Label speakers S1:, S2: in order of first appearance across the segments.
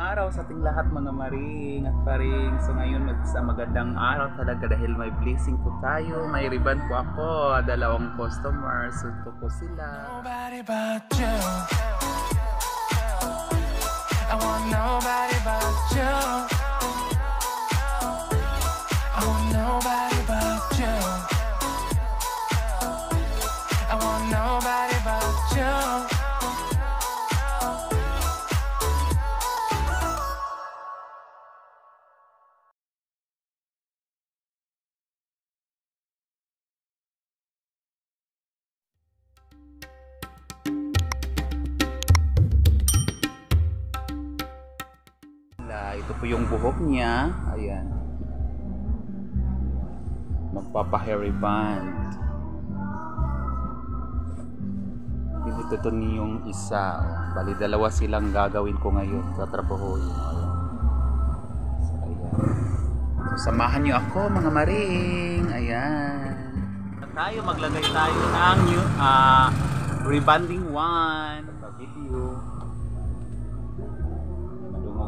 S1: Araw sa ating lahat mga maring at paring. So ngayon magandang araw talaga dahil may blessing po tayo. May ribbon po ako, dalawang customers. Sunto ko sila. Nobody but you. I want nobody but you. I want nobody but you. I want nobody but you. Ito po yung buhok niya. Ayan. Magpapa-hairy band. Ito to yung isa. Bali, dalawa silang gagawin ko ngayon. Tatrabahoin. So, ayan. So, samahan niyo ako mga maring. Ayan. Maglagay tayo ng new, rebanding one. Video.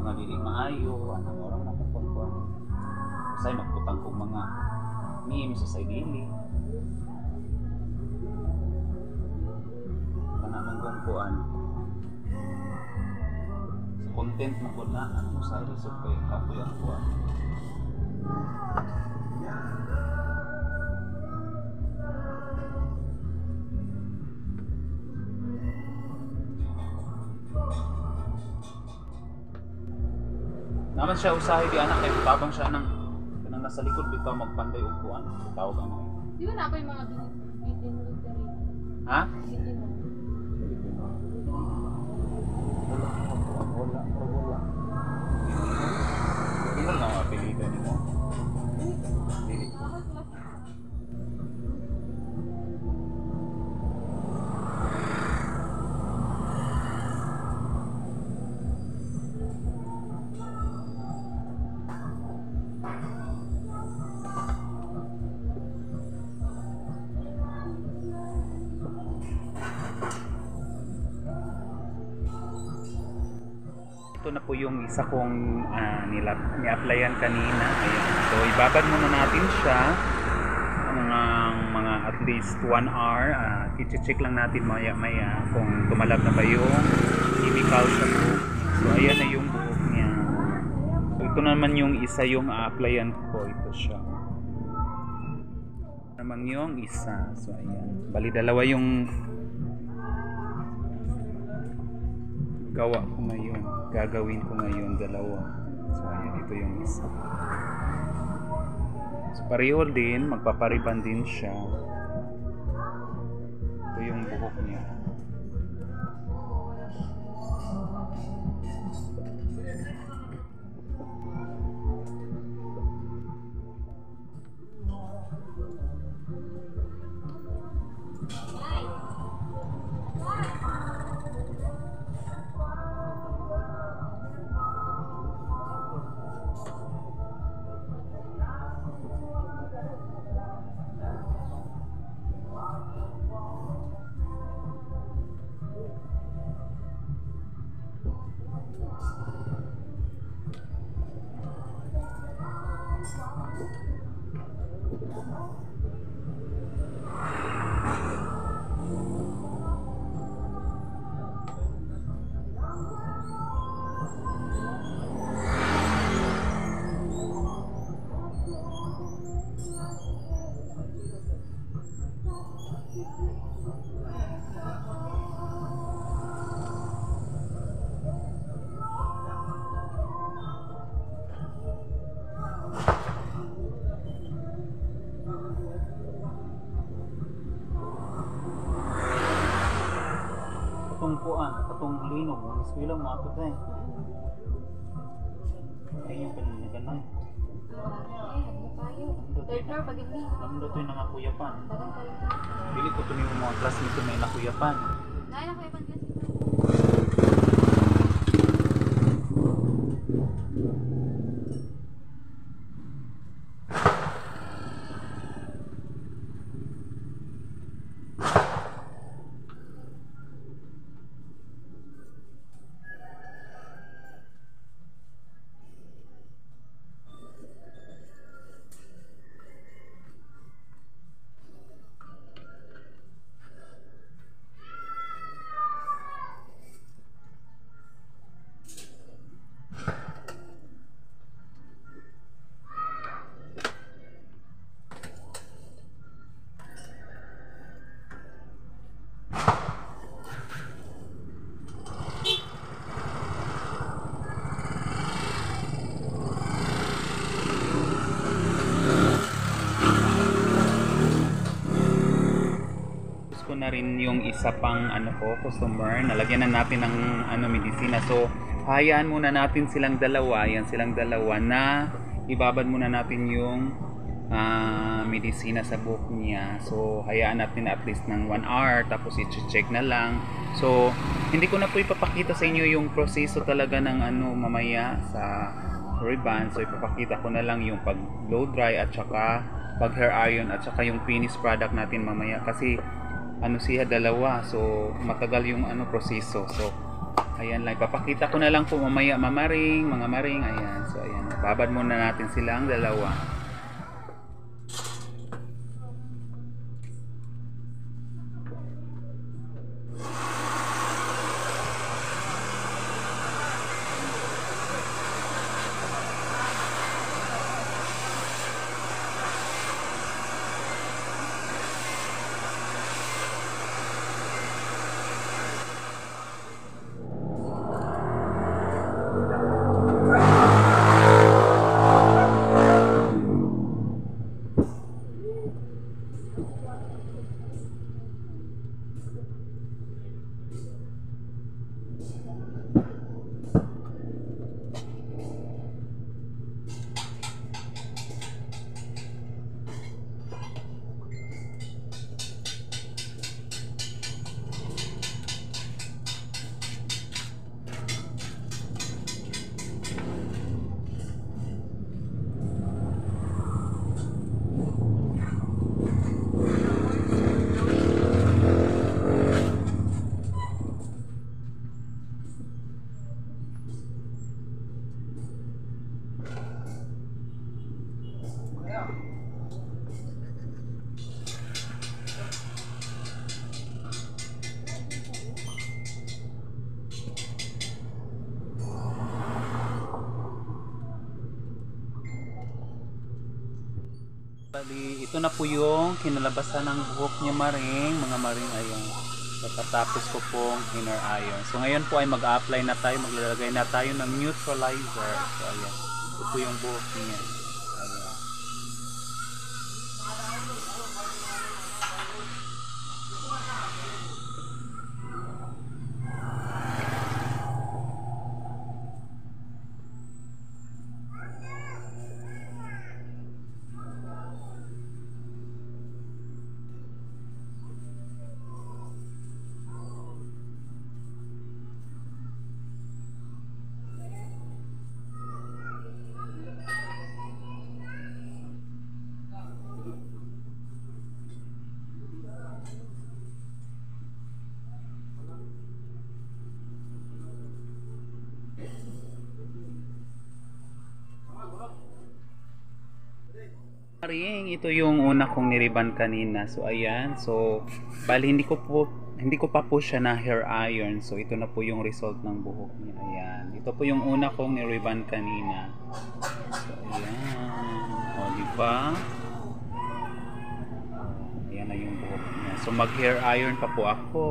S1: Na dili maayo anang orang nakapagkuan say magputang kong mga memes sa dili kanang kuan sa content na ko na ano sa result kay kapoy ang kuan naman siya usahay di anak kay tabang siya nang nasa likod bitaw magpanday og kuan tawag ano
S2: di ba na pa yung mga binulog diri
S1: ha wala na mapilitan mo ito na po yung isa kong ni-applyan kanina. Ayan. So ibabad muna natin siya mga at least 1 hour. I-check lang natin maya kung tumalab na ba yung chemical sa buhok. So ayan na yung buhok niya. So ito naman yung isa yung applyan ko. Ito siya. Naman yung isa. So ayan. Bali dalawa yung gawa ko ngayon. Gagawin ko ngayon dalawa. So ayan, ito yung isa. So pareho din, magpapariban din siya. Ito yung buhok niya. Katong linog, mas bilang mga ito tayo. Ayun yung kanina ganun.
S2: third floor pag hindi
S1: Nando ito yung nangakuyapan. Bili ko ito yung mga class nito may nakuyapan.
S2: nakuyapan kasi
S1: na rin yung isa pang customer. Nalagyan na natin ng medisina. So, hayaan muna natin silang dalawa. Yan silang dalawa na ibabad muna natin yung medisina sa buhok niya. So, hayaan natin at least ng 1 hour. Tapos, i-check na lang. So, hindi ko na po ipapakita sa inyo yung proseso talaga ng mamaya sa ribbon. So, ipapakita ko na lang yung pag blow dry at saka pag hair iron at saka yung finished product natin mamaya. Kasi, siya dalawa. So, matagal yung proseso. So, ayan lang. Ipapakita ko na lang po mamaya mga maring. Ayan. So, ayan. Babad muna natin silang dalawa. Bali, ito na po yung kinalabasan ng buhok niya maring, mga maring, ayan. Pagkatapos ko pong inner iron. So ngayon po ay mag-apply na tayo, maglalagay na tayo ng neutralizer. So ayan, ito po yung buhok niya. Ayan. Maring, ito yung una kong niriban kanina. So ayan, so bali hindi ko pa po siya na hair iron. So ito na po yung result ng buhok niya. Ayan. Ito po yung una kong niriban kanina. So ayan. O di ba? Ayan na yung buhok niya. So mag hair iron pa po ako.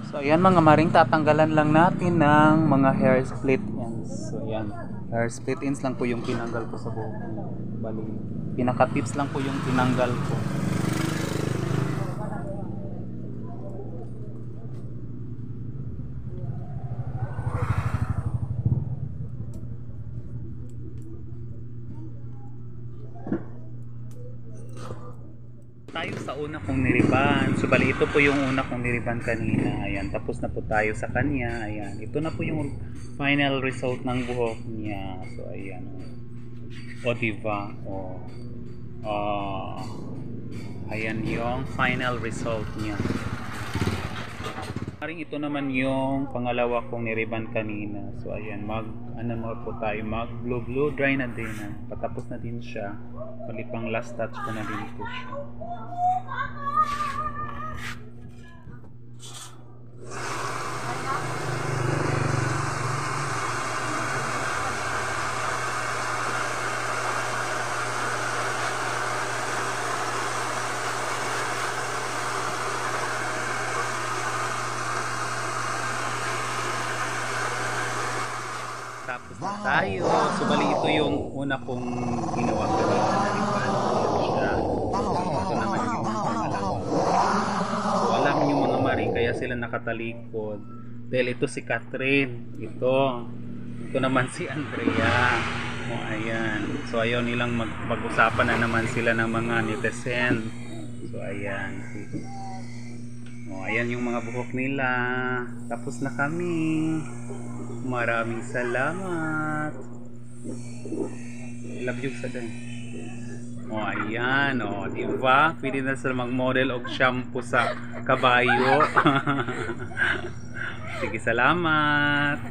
S1: So ayan mga maring, tatanggalan lang natin ng mga hair split ends. So ayan, hair split ends lang po yung tinanggal ko sa buhok. Bali, pinaka tips lang po yung tinanggal ko. tayo sa una kong niriban. So bali ito po yung una kong niriban kanina. Ayan, tapos na po tayo sa kanya. Ayan, ito na po yung final result ng buhok niya. So ayan. O diba? O. Ayan yung final result niya. Paring ito naman yung pangalawa kong niriban kanina. So ayan, po tayo, mag blow dry na din. Patapos na din siya. Bali pang last touch ko na din po siya. Tapos na tayo. So bali ito yung una kong ginawa kanina na riban. Siya. Ito naman yung pangalawa. So alam yung mga mari kaya sila nakatalikod. Dahil ito si Catherine. Ito naman si Andrea. O ayan. So ayaw nilang mag-usapan na naman sila ng mga netizen. So ayan. O ayan yung mga buhok nila. Tapos na kami. Maraming salamat. Love you sa din. O ayan, o diba? Pwede na sila mag-model og shampoo sa kabayo. Sige, salamat.